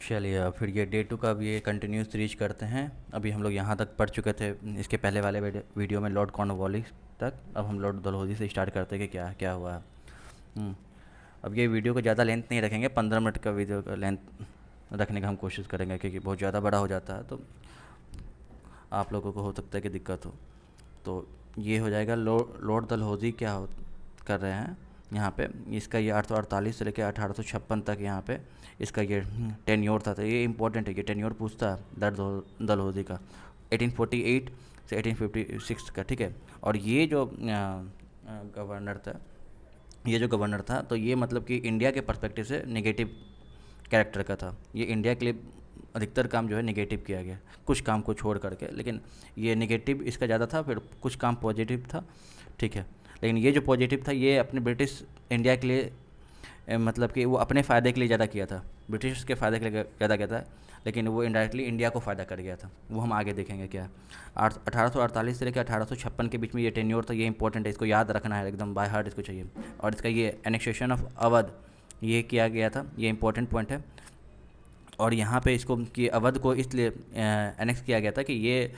चलिए अब फिर ये डे 2 का भी ये कंटिन्यूस सीरीज करते हैं। अभी हम लोग यहाँ तक पढ़ चुके थे इसके पहले वाले वीडियो में लॉर्ड कॉर्नवालिस तक। अब हम लॉर्ड डलहौजी से स्टार्ट करते हैं कि क्या क्या हुआ है। हम्म, अब ये वीडियो को ज़्यादा लेंथ नहीं रखेंगे, 15 मिनट का वीडियो का लेंथ रखने का हम कोशिश करेंगे, क्योंकि बहुत ज़्यादा बड़ा हो जाता है तो आप लोगों को हो सकता है कि दिक्कत हो। तो ये हो जाएगा लॉर्ड डलहौजी क्या कर रहे हैं यहाँ पे। इसका ये 848 से लेकर 1856 तक यहाँ पे इसका ये टेन्योर था। तो ये इंपॉर्टेंट है, ये टेन्योर पूछता है डलहौजी का 1848 से 1856 का, ठीक है। और ये जो गवर्नर था, तो ये मतलब कि इंडिया के पर्सपेक्टिव से नेगेटिव कैरेक्टर का था। ये इंडिया के लिए अधिकतर काम जो है नेगेटिव किया गया, कुछ काम को छोड़ करके, लेकिन ये नेगेटिव इसका ज़्यादा था, फिर कुछ काम पॉजिटिव था, ठीक है। लेकिन ये जो पॉजिटिव था ये अपने ब्रिटिश इंडिया के लिए मतलब कि वो अपने फ़ायदे के लिए ज़्यादा किया था, ब्रिटिश के फ़ायदे के लिए ज़्यादा किया था, लेकिन वो इनडायरेक्टली इंडिया को फ़ायदा कर गया था। वो हम आगे देखेंगे क्या। 1848 से लेकर 1856 के बीच में ये टेन्योर था। ये इंपॉर्टेंट है, इसको याद रखना है एकदम बाय हार्ट, इसको चाहिए। और इसका ये एनेक्सेशन ऑफ अवध ये किया गया था, ये इंपॉर्टेंट पॉइंट है। और यहाँ पे इसको कि अवध को इसलिए एनेक्स किया गया था कि ये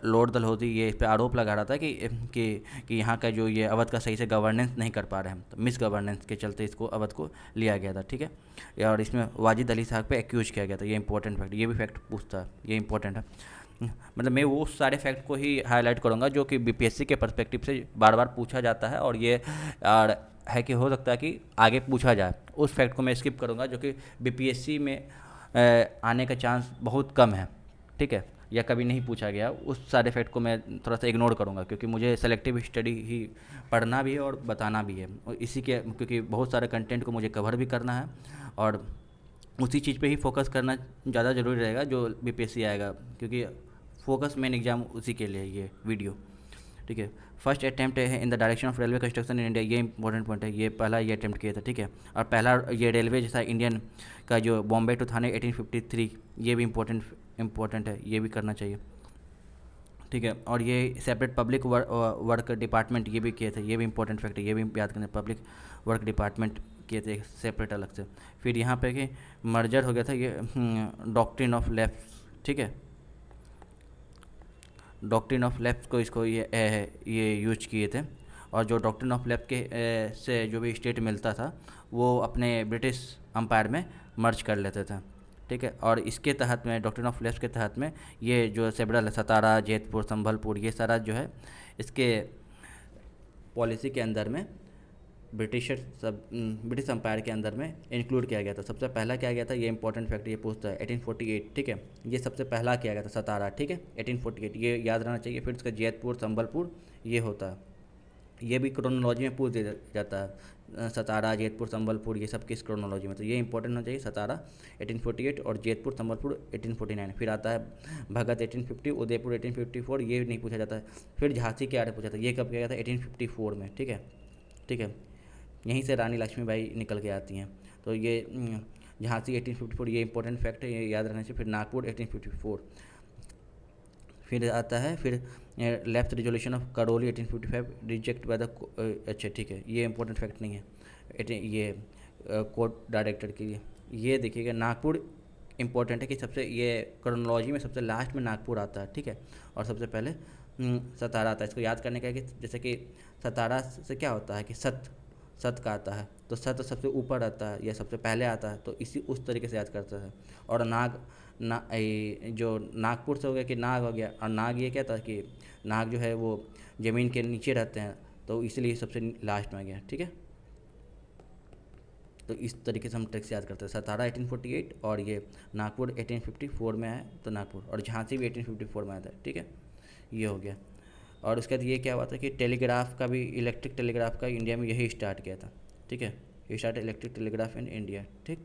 लॉर्ड डलहौजी ये इस पे आरोप लगा रहा था कि यहाँ का जो ये अवध का सही से गवर्नेंस नहीं कर पा रहे हैं, तो मिस गवर्नेंस के चलते इसको अवध को लिया गया था, ठीक है। और इसमें वाजिद अली साहब पे एक्यूज किया गया था। ये इंपॉर्टेंट फैक्ट, ये भी फैक्ट पूछता है, ये इंपॉर्टेंट है। मतलब मैं वो सारे फैक्ट को ही हाईलाइट करूँगा जो कि बीपीएससी के पर्सपेक्टिव से बार बार पूछा जाता है, और है कि हो सकता है कि आगे पूछा जाए। उस फैक्ट को मैं स्किप करूँगा जो कि बीपीएससी में आने का चांस बहुत कम है, ठीक है, या कभी नहीं पूछा गया। उस सारे फैक्ट को मैं थोड़ा सा इग्नोर करूँगा, क्योंकि मुझे सेलेक्टिव स्टडी ही पढ़ना भी है और बताना भी है, और इसी के क्योंकि बहुत सारे कंटेंट को मुझे कवर भी करना है, और उसी चीज़ पे ही फोकस करना ज़्यादा ज़रूरी रहेगा जो बीपीएससी आएगा, क्योंकि फोकस मेन एग्ज़ाम उसी के लिए है ये वीडियो, ठीक है। फर्स्ट अटैम्प्ट है in the direction of railway construction in India, ये इंपॉर्टेंट पॉइंट है। ये पहला ये अटैम्प्ट किया था, ठीक है। और पहला ये रेलवे जैसा इंडियन का जो बॉम्बे टू थाने 1853, ये भी इम्पोर्टेंट है, ये भी करना चाहिए, ठीक है। और ये सेपरेट पब्लिक वर्क डिपार्टमेंट ये भी किए थे, ये भी इंपॉर्टेंट फैक्ट है, ये भी याद करना। पब्लिक वर्क डिपार्टमेंट किए थे सेपरेट अलग से। फिर यहाँ पे कि मर्जर हो गया था ये डॉक्ट्रिन ऑफ लेफ्ट, ठीक है। डॉक्ट्रिन ऑफ लेफ्ट को इसको ये यूज किए थे। और जो डॉक्ट्रिन ऑफ लेफ्ट के से जो भी स्टेट मिलता था वो अपने ब्रिटिश अम्पायर में मर्ज कर लेते थे, ठीक है। और इसके तहत में डॉक्ट्रिन ऑफ लेफ्ट के तहत में ये जो सेबरल सतारा, जैतपुर, संभलपुर, ये सारा जो है इसके पॉलिसी के अंदर में ब्रिटिश अम्पायर के अंदर में इंक्लूड किया गया था। सबसे पहला किया गया था, ये इंपॉर्टेंट फैक्ट ये पूछता है, 1848, ठीक है। ये सबसे पहला किया गया था सतारा, ठीक है, 1848, ये याद रहना चाहिए। फिर उसका जैतपुर, संबलपुर ये होता है, ये भी क्रोनोलॉजी में पूछ दिया जाता है। सतारा, जैतपुर, संबलपुर ये सब किस क्रोनोलॉजी में, तो ये इंपॉर्टेंट होना चाहिए। सतारा 1848 और जैतपुर, संबलपुर 1849। फिर आता है भगत 1850, उदयपुर 1854, ये नहीं पूछा जाता है। फिर झांसी के आड़े पूछा था, ये कब किया गया था, 1854 में, ठीक है, ठीक है। यहीं से रानी लक्ष्मीबाई निकल के आती हैं। तो ये झांसी 1854, ये इंपॉर्टेंट फैक्ट है, ये याद रखना चाहिए। फिर नागपुर 1854। फिर आता है फिर left resolution of Karauli 1855 reject by the, अच्छा ठीक है, ये इंपॉर्टेंट फैक्ट नहीं है। ये कोर्ट डायरेक्टर के लिए ये देखिएगा, नागपुर इंपॉर्टेंट है कि सबसे ये क्रोनोलॉजी में सबसे लास्ट में नागपुर आता है, ठीक है। और सबसे पहले सतारा आता है। इसको याद करने का है कि जैसे कि सतारा से क्या होता है कि सत का आता है, तो सत सबसे ऊपर आता है या सबसे पहले आता है, तो इसी उस तरीके से याद करता है। और जो नागपुर से हो गया कि नाग हो गया, और नाग ये क्या था कि नाग जो है वो ज़मीन के नीचे रहते हैं, तो इसलिए सबसे लास्ट में आ गया, ठीक है। तो इस तरीके से हम ट्रिक्स याद करते हैं। सतारा 1848 और ये नागपुर 1854 में आया, तो नागपुर, और झांसी भी 1854 में आया था, ठीक है, ये हो गया। और उसके बाद ये क्या हुआ था कि टेलीग्राफ का भी, इलेक्ट्रिक टेलीग्राफ का इंडिया में यही स्टार्ट किया था, ठीक है। ये start electric telegraph in India, ठीक,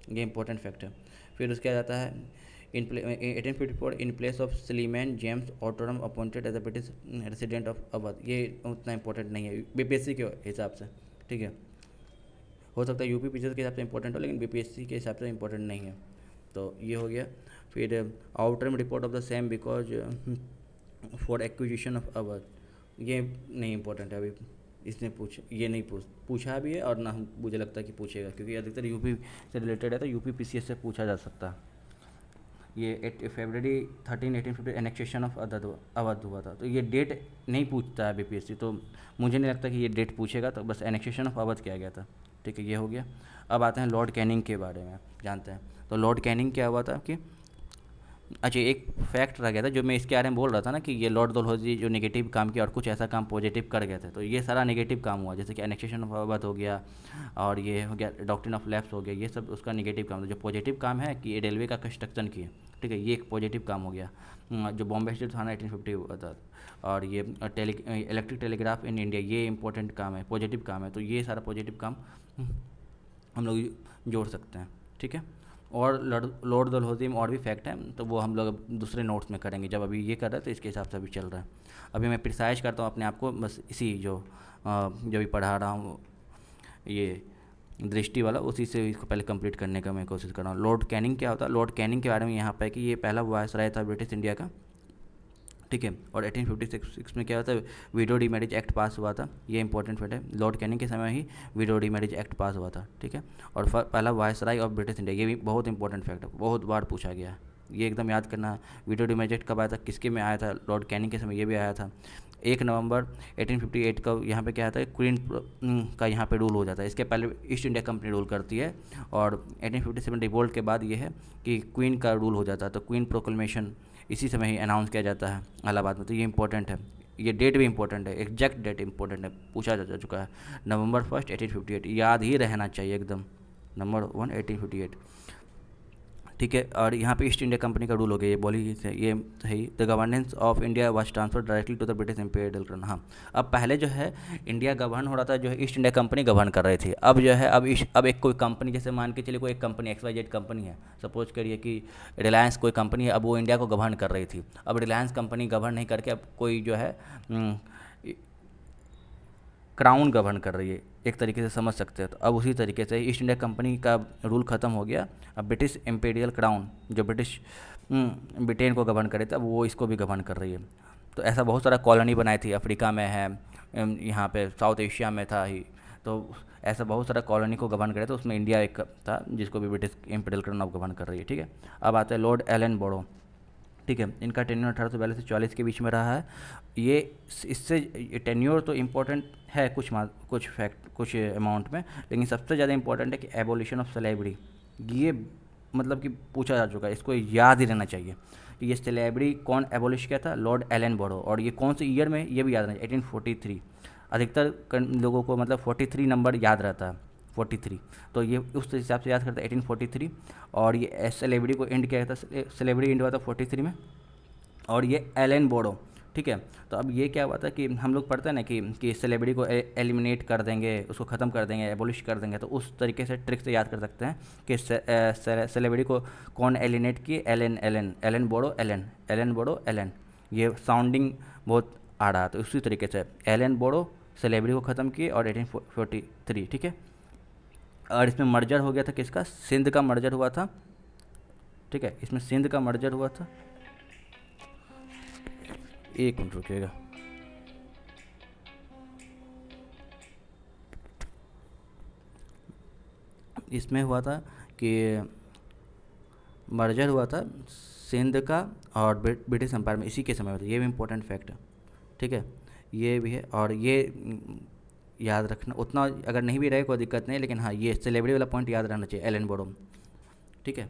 ये इंपॉर्टेंट फैक्ट है। फिर उसके बाद आता है in 1854 in place of Sleeman James Outram appointed as a British resident of Awadh. ये उतना इंपॉर्टेंट नहीं है बीपीएससी के हिसाब से, ठीक है। हो सकता है यूपी पीसीएस के हिसाब से इंपॉर्टेंट हो, लेकिन बीपीएससी के हिसाब से इंपॉर्टेंट नहीं है। तो ये हो गया। फिर Outram report of the same because for acquisition of Awadh, ये नहीं इंपॉर्टेंट है अभी, इसने ये नहीं पूछा भी है, और ना हम मुझे लगता है कि पूछेगा, क्योंकि अधिकतर यूपी से रिलेटेड है, तो यूपी पीसीएस से पूछा जा सकता है। ये 8 फरवरी 1850 एनेक्सेशन ऑफ अवध हुआ था, तो ये डेट नहीं पूछता है बीपीएससी, तो मुझे नहीं लगता कि ये डेट पूछेगा, तो बस एनेक्सेशन ऑफ अवध किया गया था। ठीक है, ये हो गया। अब आते हैं लॉर्ड कैनिंग के बारे में जानते हैं। तो लॉर्ड कैनिंग क्या हुआ था कि, अच्छा एक फैक्ट रह गया था जो मैं इसके बारे में बोल रहा था ना, कि ये लॉर्ड डलहौजी जो नेगेटिव काम किया और कुछ ऐसा काम पॉजिटिव कर गए थे, तो ये सारा नेगेटिव काम हुआ, जैसे कि एनेक्सेशन ऑफ अवध हो गया, और ये हो गया डॉक्ट्रिन ऑफ लैप्स हो गया, ये सब उसका नेगेटिव काम था। जो पॉजिटिव काम है कि रेलवे का कंस्ट्रक्शन किए, ठीक है, ये एक पॉजिटिव काम हो गया। जो बॉम्बे स्टील था 1950 हुआ था, और ये इलेक्ट्रिक टेलीग्राफ इन इंडिया, ये इंपॉर्टेंट काम है, पॉजिटिव काम है, तो ये सारा पॉजिटिव काम हम लोग जोड़ सकते हैं। ठीक है, और लॉर्ड डलहौजी में और भी फैक्ट हैं, तो वो हम लोग अब दूसरे नोट्स में करेंगे। जब अभी ये कर रहे हैं तो इसके हिसाब से अभी चल रहा है। अभी मैं प्रिसाइज करता हूँ अपने आप को, बस इसी जो भी पढ़ा रहा हूँ ये दृष्टि वाला, उसी से इसको पहले कंप्लीट करने का मैं कोशिश कर रहा हूँ। लॉर्ड कैनिंग क्या होता है? लॉर्ड कैनिंग के बारे में यहाँ पर है कि ये पहला वायसराय था ब्रिटिश इंडिया का, ठीक है, और 1856 में क्या होता है, widow remarriage act pass हुआ था। ये इंपॉर्टेंट फैक्ट है, लॉर्ड कैनिंग के समय ही widow remarriage act pass हुआ था। ठीक है, और पहला वायसराय ऑफ ब्रिटिश इंडिया, ये भी बहुत इंपॉर्टेंट फैक्ट है, बहुत बार पूछा गया है, ये एकदम याद करना है। विडो डी मैरिज एक्ट कब आया था, किसके में आया था? लॉर्ड कैनिंग के समय ये भी आया था। 1 नवंबर 1858 का यहाँ पे क्या आता है, क्वीन का यहाँ पे रूल हो जाता है। इसके पहले ईस्ट इंडिया कंपनी रूल करती है, और 1857 रिवोल्ट के बाद ये है कि क्वीन का रूल हो जाता है, तो क्वीन प्रोक्लेमेशन इसी समय ही अनाउंस किया जाता है इलाहाबाद में। तो ये इंपॉर्टेंट है, ये डेट भी इंपॉर्टेंट है, एग्जैक्ट डेट इंपॉर्टेंट है, पूछा जा चुका है। नवंबर 1 1858 याद ही रहना चाहिए एकदम, नंबर 1 1858। ठीक है, और यहाँ पे ईस्ट इंडिया कंपनी का रूल हो गया, ये बोली ये सही। The governance of India was transfer directly to the British imperial crown. हाँ, अब पहले जो है इंडिया गवर्न हो रहा था, जो है ईस्ट इंडिया कंपनी गवर्न कर रही थी। अब जो है अब एक कोई कंपनी, जैसे मान के चलिए कोई एक कंपनी XYZ कंपनी है, सपोज करिए कि रिलायंस कोई कंपनी है, अब वो इंडिया को गवर्न कर रही थी। अब रिलायंस कंपनी गवर्न नहीं करके अब कोई जो है क्राउन गवर्न कर रही है, एक तरीके से समझ सकते हैं। तो अब उसी तरीके से ईस्ट इंडिया कंपनी का रूल ख़त्म हो गया, अब ब्रिटिश इम्पीरियल क्राउन जो ब्रिटेन को गवर्न करे थे, अब वो इसको भी गवर्न कर रही है। तो ऐसा बहुत सारा कॉलोनी बनाई थी, अफ्रीका में है, यहाँ पे साउथ एशिया में था ही, तो ऐसा बहुत सारा कॉलोनी को गवर्न करे, तो उसमें इंडिया एक था जिसको भी ब्रिटिश इम्पीरियल क्राउन अब गवर्न कर रही है। ठीक है, अब आते हैं लॉर्ड एलन बोरो। ठीक है, इनका टेन्योर 1842 से 44 के बीच में रहा है। ये इससे टेन्योर तो इम्पोर्टेंट है कुछ अमाउंट में, लेकिन सबसे ज़्यादा इंपॉर्टेंट है कि एबोलिशन ऑफ स्लेवरी, ये मतलब कि पूछा जा चुका है, इसको याद ही रहना चाहिए कि ये स्लेवरी कौन एबोलिश किया था, लॉर्ड एलन बोरो, और ये कौन से ईयर में, ये भी याद रहना चाहिए, 1843। अधिकतर लोगों को मतलब 43 नंबर याद रहता है, 43, तो ये उस हिसाब से याद करता है 1843। और ये स्लेवरी को एंड किया था, स्लेवरी एंड हुआ था 43 में, और ये एलन बोरो। ठीक है, तो अब ये क्या हुआ था कि हम लोग पढ़ते हैं ना कि स्लेवरी को एलिमिनेट कर देंगे, उसको ख़त्म कर देंगे, एबोलिश कर देंगे, तो उस तरीके से ट्रिक से याद कर सकते हैं कि स्लेवरी को कौन एलिमिनेट किए, एलन बोरो, एलन बोरो, एलन, ये साउंडिंग बहुत आ रहा, तो उसी तरीके से एलन बोरो स्लेवरी को ख़त्म किए और 1843। ठीक है, और इसमें मर्जर हो गया था किसका, सिंध का मर्जर हुआ था। ठीक है, इसमें सिंध का मर्जर हुआ था, एक मिनट रुकिएगा, इसमें हुआ था कि मर्जर हुआ था सिंध का और ब्रिटिश एम्पायर में, इसी के समय में था। ये भी इम्पोर्टेंट फैक्ट है। ठीक है, ये भी है, और ये याद रखना, उतना अगर नहीं भी रहे कोई दिक्कत नहीं, लेकिन हाँ ये स्लेवरी वाला पॉइंट याद रहना चाहिए, एलन बोरो। ठीक है,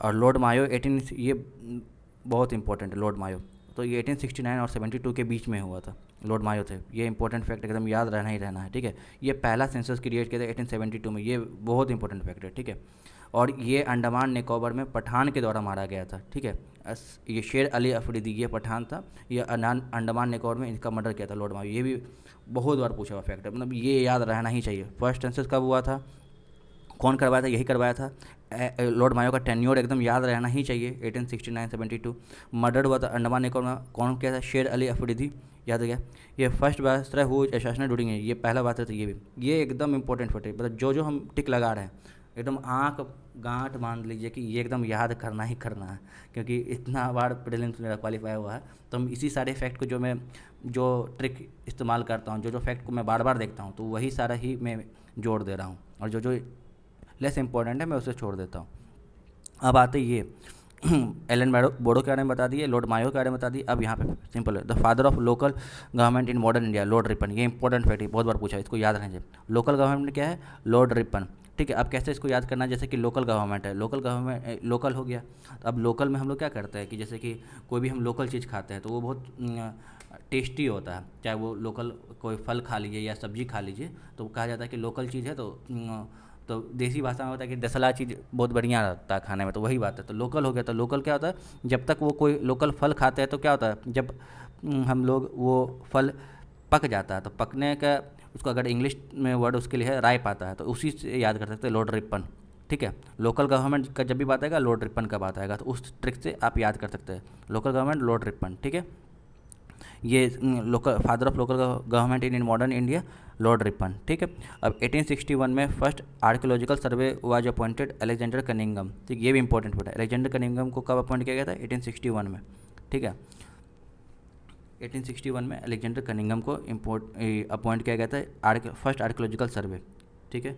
और लॉर्ड मायो 18, ये बहुत इंपॉर्टेंट है लॉर्ड मायो, तो ये 1869 और 72 के बीच में हुआ था, लॉर्ड मायो थे। ये इंपॉर्टेंट फैक्ट एकदम याद रहना ही रहना है। ठीक है, ये पहला सेंसस क्रिएट किया था 1872 में, ये बहुत इंपॉर्टेंट फैक्ट है। ठीक है, और ये अंडमान निकोबार में पठान के द्वारा मारा गया था। ठीक है, ये शेर अली अफरीदी, ये पठान था, ये अंडमान निकोबार में इनका मर्डर किया था लॉर्ड मायो। ये भी बहुत बार पूछा हुआ फैक्ट है, मतलब ये याद रहना ही चाहिए। फर्स्ट सेंसस कब हुआ था, कौन करवाया था, यही करवाया था। लॉर्ड मायो का टेन्योर एकदम याद रहना ही चाहिए, 1869-72। मर्डर हुआ था अंडमान निकोबार में, कौन किया था, शेर अली अफरीदी, याद हो गया। ये first viceroy who assassinated during, ये पहला वायसराय था। ये भी ये एकदम इंपॉर्टेंट फैक्ट है, मतलब जो हम टिक लगा रहे हैं एकदम आँख गांठ बांध लीजिए कि ये एकदम याद करना ही करना है, क्योंकि इतना बार प्रीलिम्स मेरा क्वालिफाई हुआ है। तो हम इसी सारे फैक्ट को जो ट्रिक इस्तेमाल करता हूँ, जो फैक्ट को मैं बार बार देखता हूँ, तो वही सारा ही मैं जोड़ दे रहा हूँ, और जो लेस इंपॉर्टेंट है मैं उसे छोड़ देता हूँ। अब आते ये एलन बोडो के बारे में बता दिए, लॉर्ड मायो के बारे में बता दिए। अब यहाँ पे सिंपल है, the father of local government in modern India, Lord Ripon. ये इंपॉर्टेंट फैक्ट है, बहुत बार पूछा है, इसको याद रखना चाहिए। लोकल गवर्नमेंट क्या है? Lord Ripon. ठीक है, अब कैसे इसको याद करना है? जैसे कि लोकल गवर्नमेंट है, लोकल गवर्नमेंट लोकल हो गया। तो अब लोकल में हम लोग क्या करते हैं कि जैसे कि कोई भी हम लोकल चीज़ खाते हैं तो वो बहुत टेस्टी होता है, चाहे वो लोकल कोई फल खा लीजिए या सब्जी खा लीजिए, तो कहा जाता है कि लोकल चीज़ है। तो देसी भाषा में होता है कि दसला चीज़ बहुत बढ़िया लगता है खाने में, तो वही बात है। तो लोकल हो गया, तो लोकल क्या होता है? जब तक वो कोई लोकल फल खाते हैं तो क्या होता है, जब हम लोग वो फल पक जाता है, तो पकने का उसको अगर इंग्लिश में वर्ड उसके लिए है राइप आता है, तो उसी से याद कर सकते हैं, लॉर्ड रिपन। ठीक है, लोकल गवर्नमेंट का जब भी बात आएगा लॉर्ड रिपन का बात आएगा, तो उस ट्रिक से आप याद कर सकते हैं, लोकल गवर्नमेंट लॉर्ड रिपन। ठीक है, ये local father of local government in modern India, Lord Ripon. ठीक है, अब 1861 में first archaeological survey was appointed Alexander Cunningham. ठीक, ये भी इंपॉर्टेंट पॉइंट है, अलेक्जेंडर कनिंगम को कब अपॉइंट किया गया था? 1861 में। ठीक है, 1861 में अलेक्जेंडर कनिंगम को अपॉइंट किया गया था फर्स्ट आर्कियोलॉजिकल सर्वे। ठीक है,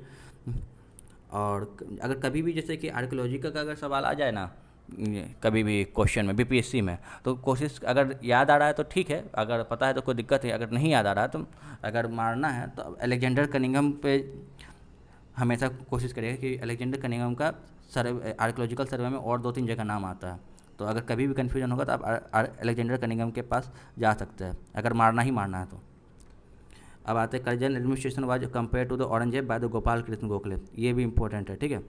और अगर कभी भी जैसे कि आर्कियोलॉजी का अगर सवाल आ जाए ना, कभी भी क्वेश्चन में बीपीएससी में, तो कोशिश अगर याद आ रहा है तो ठीक है, अगर पता है तो कोई दिक्कत है, अगर नहीं याद आ रहा है तो अगर मारना है तो अलेक्जेंडर कनिंगम पे हमेशा कोशिश करिएगा कि अलेक्जेंडर कनिंगम का सर्वे आर्कियोलॉजिकल सर्वे में और 2-3 जगह नाम आता है। तो अगर कभी भी कन्फ्यूजन होगा तो आप अलेक्जेंडर कनिंगम के पास जा सकते हैं, अगर मारना ही मारना है तो। अब आते हैं Curzon administration was compare to the Aurangzeb by the Gopal Krishna Gokhale. ये भी इंपॉर्टेंट है। ठीक है,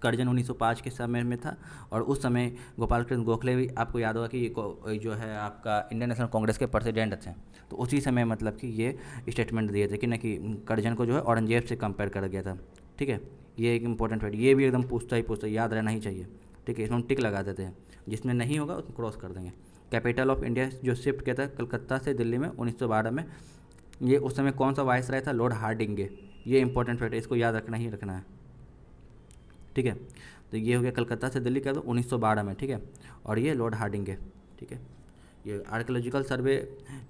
करजन 1905 के समय में था, और उस समय गोपाल कृष्ण गोखले भी आपको याद होगा कि ये जो है आपका इंडियन नेशनल कांग्रेस के प्रेसिडेंट थे। तो उसी समय मतलब कि ये स्टेटमेंट दिए थे कि न कि करजन को जो है औरंगजेब से कंपेयर कर गया था। ठीक है, ये एक इंपॉर्टेंट फैक्ट, ये भी एकदम पूछता ही याद रहना ही चाहिए। ठीक है, इसमें हम टिक लगा देते हैं, जिसमें नहीं होगा उसको क्रॉस कर देंगे। कैपिटल ऑफ इंडिया जो शिफ्ट किया था कलकत्ता से दिल्ली में 1912 में, ये उस समय कौन सा वाइसराय था? लॉर्ड हार्डिंगे। ये इंपॉर्टेंट फैक्ट है, इसको याद रखना ही रखना है। ठीक है, तो ये हो गया कलकत्ता से दिल्ली का, तो 1912 में। ठीक है, और ये लॉर्ड हार्डिंगे। ठीक है, ये आर्कियोलॉजिकल सर्वे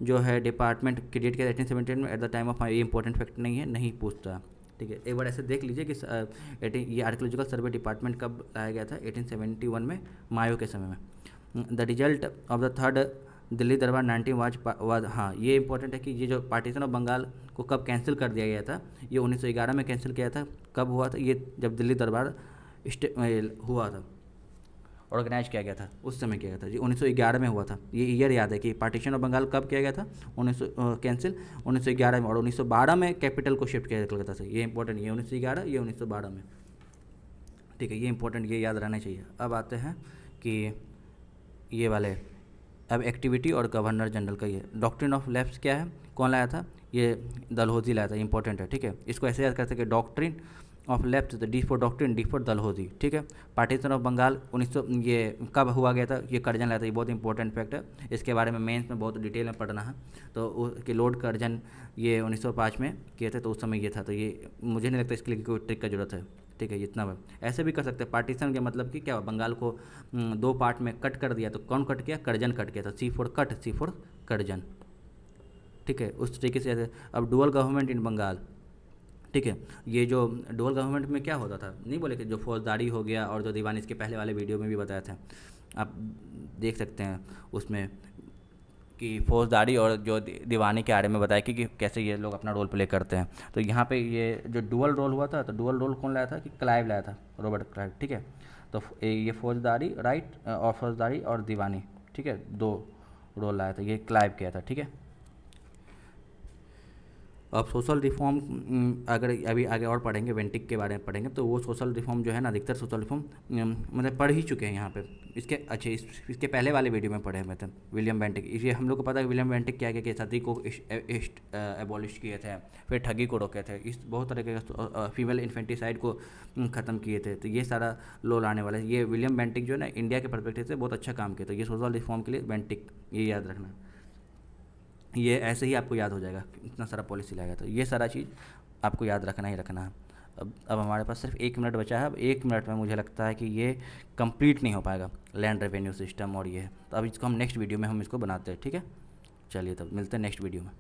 जो है डिपार्टमेंट क्रिएट किया 1817 में एट द टाइम ऑफ, ये इंपॉर्टेंट फैक्ट नहीं है, नहीं पूछता। ठीक है, एक बार ऐसे देख लीजिए कि ये आर्कियोलॉजिकल सर्वे डिपार्टमेंट कब लाया गया था? 1871 में, मायो के समय में। The result of the third Delhi दरबार 19 वाज, हाँ ये इंपॉर्टेंट है कि ये जो पार्टीशन ऑफ बंगाल को कब कैंसिल कर दिया गया था, ये 1911 में कैंसिल किया था। कब हुआ था? ये जब दिल्ली दरबार हुआ था, ऑर्गेनाइज किया गया था, उस समय किया गया था जी, 1911 में हुआ था। ये ईयर याद है कि पार्टीशन ऑफ बंगाल कब किया गया था? 1911 में, और 1912 में कैपिटल को शिफ्ट किया गया कलकत्ता से। ये इंपॉर्टेंट, ये 1911, ये 1912 में। ठीक है, ये इंपॉर्टेंट, ये याद रहना चाहिए। अब आते हैं कि ये वाले, अब एक्टिविटी और गवर्नर जनरल का, ये डॉक्ट्रिन ऑफ लेफ्ट क्या है, कौन लाया था? ये डलहौजी लाया था, इंपॉर्टेंट है। ठीक है, इसको ऐसे याद करते हैं कि doctrine of left, D for doctrine, D for Dalhousie. ठीक है, पार्टीशन ऑफ बंगाल 1900 ये कब हुआ गया था? ये करजन लाया था, ये बहुत इंपॉर्टेंट फैक्ट है, इसके बारे में मेंस में बहुत डिटेल में पढ़ना है। तो कि लॉर्ड करजन ये 1905 में किए थे, तो उस समय ये था। तो ये मुझे नहीं लगता इसके लिए कोई ट्रिक की जरूरत है। ठीक है, इतना ऐसे भी कर सकते हैं। पार्टीशन के मतलब कि क्या, बंगाल को 2 पार्ट में कट कर दिया, तो कौन कट किया? करजन कट किया था, C for cut, C for Curzon. ठीक है, उस तरीके से। अब डुअल गवर्नमेंट इन बंगाल। ठीक है, ये जो डुअल गवर्नमेंट में क्या होता था, नहीं बोले कि जो फौजदारी हो गया और जो दीवानी, इसके पहले वाले वीडियो में भी बताया था, आप देख सकते हैं उसमें कि फौजदारी और जो दीवानी के बारे में बताया कि कैसे ये लोग अपना रोल प्ले करते हैं। तो यहाँ पे ये जो डुअल रोल हुआ था, तो डुअल रोल कौन लाया था? कि क्लाइव लाया था, रॉबर्ट क्लाइव। ठीक है, तो ये फौजदारी राइट और फौजदारी और दीवानी, ठीक है, 2 रोल लाया था, ये क्लाइव किया था। ठीक है, अब सोशल रिफॉर्म, अगर अभी आगे और पढ़ेंगे, वेंटिक के बारे में पढ़ेंगे, तो वो सोशल रिफॉर्म जो है ना, अधिकतर सोशल रिफॉर्म मतलब पढ़ ही चुके हैं यहाँ पे। इसके अच्छे इसके पहले वाले वीडियो में पढ़े हैं, मतलब विलियम बेंटिक। इसलिए हम लोग को पता है विलियम बेंटिक क्या कि सती को एबॉलिश किए थे, फिर ठगी को रोके थे, इस बहुत तरह के फीमेल इन्फेंटिसाइड को ख़त्म किए थे। तो ये सारा लो लाने वाला है। ये विलियम बेंटिक जो है ना, इंडिया के परस्पेक्टिव से बहुत अच्छा काम किया। तो ये सोशल रिफॉर्म के लिए बेंटिक, ये याद रखना। ये ऐसे ही आपको याद हो जाएगा, इतना सारा पॉलिसी लाएगा, तो ये सारा चीज़ आपको याद रखना ही रखना है। अब हमारे पास सिर्फ 1 मिनट बचा है। अब 1 मिनट में मुझे लगता है कि ये कंप्लीट नहीं हो पाएगा लैंड रेवेन्यू सिस्टम और ये, तो अब इसको हम नेक्स्ट वीडियो में हम इसको बनाते हैं, ठीक है। चलिए तब मिलते हैं नेक्स्ट वीडियो में।